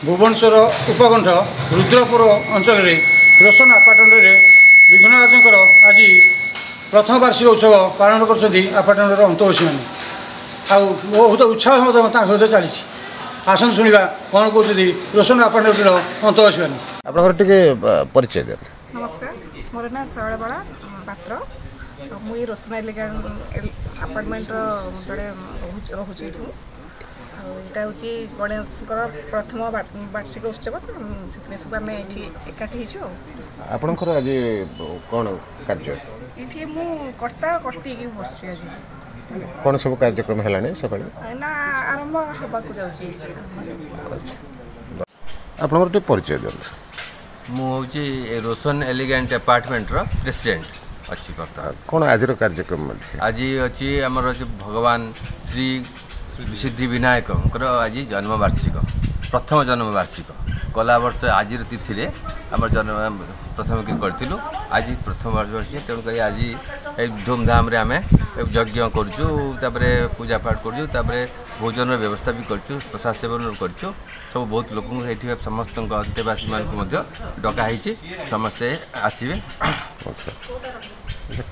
भुवनेश्वर उपकंठ रुद्रपुर अंचल रोशन आपार्टमेंट विघ्नराज आज प्रथम वार्षिक उत्सव पालन कर आपार्टमेंट अंतवासी मैंने बहुत उत्साह सहित चली आसन शुणा कौन कहते रोशन आपार्टमेंट अंतवासी मैंने आप परिचय दिखाते। नमस्कार, मोर ना शैलबाला पात्र मुई रोशन एलिगेंट आपार्टमेंट जड़े रोचे यहाँ हूँ गणेश प्रथम वार्षिक उत्सव से सब आम ये एकाठी आपणकर आज कौन कार्य ये मु कर्ता कर्ती बस आज कौन सब कार्यक्रम है सका ना आरंभ हाँक जाऊँगी आप परिचय दिखाते। मुझे रोशन एलिगेंट अपार्टमेंट प्रेसिडेंट अच्छी करता कौन आज कार्यक्रम आज अच्छी आमर भगवान श्री सिद्धि विनायक आज जन्मवार्षिक प्रथम जन्मवार्षिक गला वर्ष आज तिथि आम जन्म प्रथम करूँ आज प्रथम वार्षिक तेणुक आज धूमधाम आम यज्ञ कर पूजा पाठ कर भोजन व्यवस्था भी करूँ प्रसाद सेवन करूँ सब बहुत लोक समस्त अंतेवासी मान डकाही समस्ते आसवे।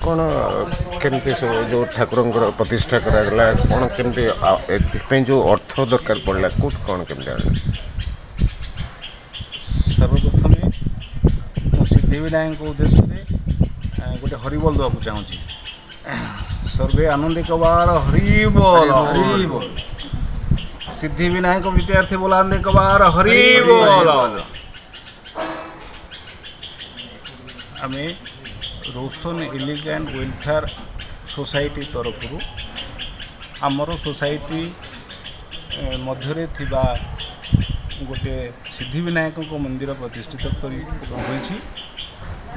कौन केमती सब जो ठाकुर प्रतिष्ठा कराला कौन केमती जो अर्थ दरकार पड़ा कौट कौन केमती सर्वप्रथम सिद्धिविनायक उद्देश्य गोटे हरिबोल देवा चाहूँगी सर्वे आनंदी कबार हरिबोल हरिबोल सिद्धिविनायक विद्यार्थी बोलांदे कबार हरिबोल। आम रोशन एलिगेंट वेलफेयर सोसाइटी तरफ आमर सोसाइटी मध्य थिबा गोटे सिद्धिविनायक मंदिर प्रतिष्ठित कर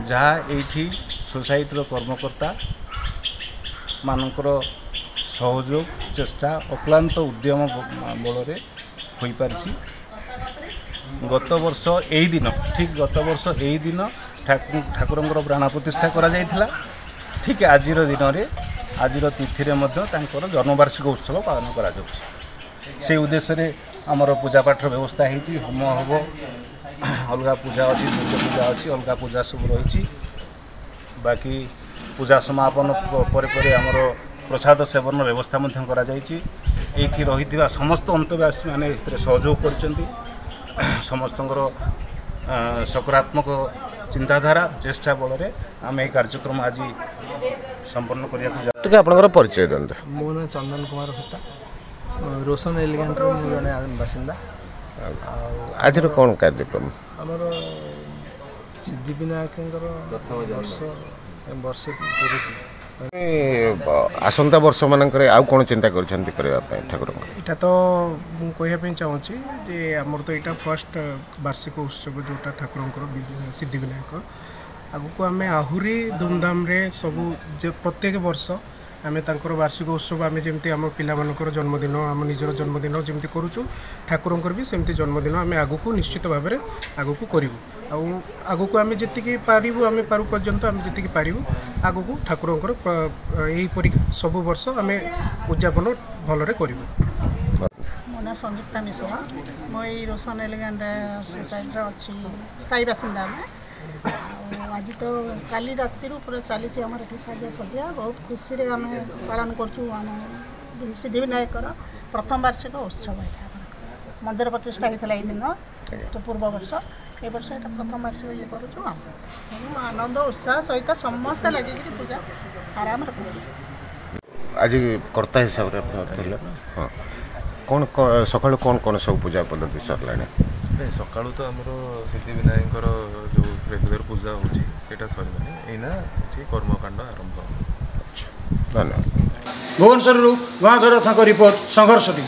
जहाँ ये सोसाइटर कर्मकर्ता मानकर सहयोग चेष्टा अक्लांत उद्यम बल हो पारि गत वर्ष यही दिन ठीक गत वर्ष यही दिन ठाकुर प्राण प्रतिष्ठा करा जायथिला ठीक आज दिन में आज तिथि जन्मवार्षिक उत्सव पालन करा से उद्देश्य आमर पूजा पाठ व्यवस्था होती होम हम अलग पूजा अच्छी सूर्य पूजा अच्छी अलग पूजा सब रही बाकी पूजा समापन पर आमर प्रसाद सेवन व्यवस्था रही समस्त अंतवासी मैंने सहयोग कर समस्त सकारात्मक चिंताधारा चेष्टा बल आम ये कार्यक्रम आज संपन्न करने परिचय दिखाते। मो ना चंदन कुमार होता रोशन एलिगेंट जड़े बासिंदा आज कौन कार्यक्रम आमर सिद्धिविनायक वर्ष आसंता वर्ष मानक आउ कौन चिंता कर ठाकुर यहाँ तो मुझे चाहूँगी जे आमर तो यहाँ फर्स्ट वार्षिक उत्सव जोटा ठाकुर सिद्धिविनायक आगक आम आहरी धूमधाम सबू प्रत्येक वर्ष आम तर वार्षिक उत्सव आम जमी आम पिलामानकर जन्मदिन आम निजर जन्मदिन जमी करुचु ठाकुर भी सेमती जन्मदिन आम आगक निश्चित भाव में आगक करूँ आगक आम जी पारू आम पारू पर्यंत आम जी पारू आगक ठाकुर यहीपरि सब वर्ष आम उद्यापन भलरे करूँ। मो ना संयुक्ता मिश्रा मो रोशन एलिगेंट सोसाइटी अच्छी स्थायी बासिंदा आज तो काली राति पूरा चली साजा सजा बहुत खुशी आम पालन करूँ सिद्धिविनायक प्रथम वार्षिक उत्सव यहाँ मंदिर प्रतिष्ठा होता है दिन तो पूर्व वर्ष ए वर्ष ये प्रथम वार्षिक ये करूँ आनंद उत्साह सहित समस्त लगे पूजा आराम आज कर्ता हिसाब से हाँ कौन सकाल कौन कौन सब पूजा पद्धति सरला सका तो आमर सिद्धिविनायक जो रेगुलर पूजा होटा सरना कर्मकांड आरंभ। धन्यवाद। भुवनेश्वर गंगाधर रिपोर्ट संघर्ष टीम।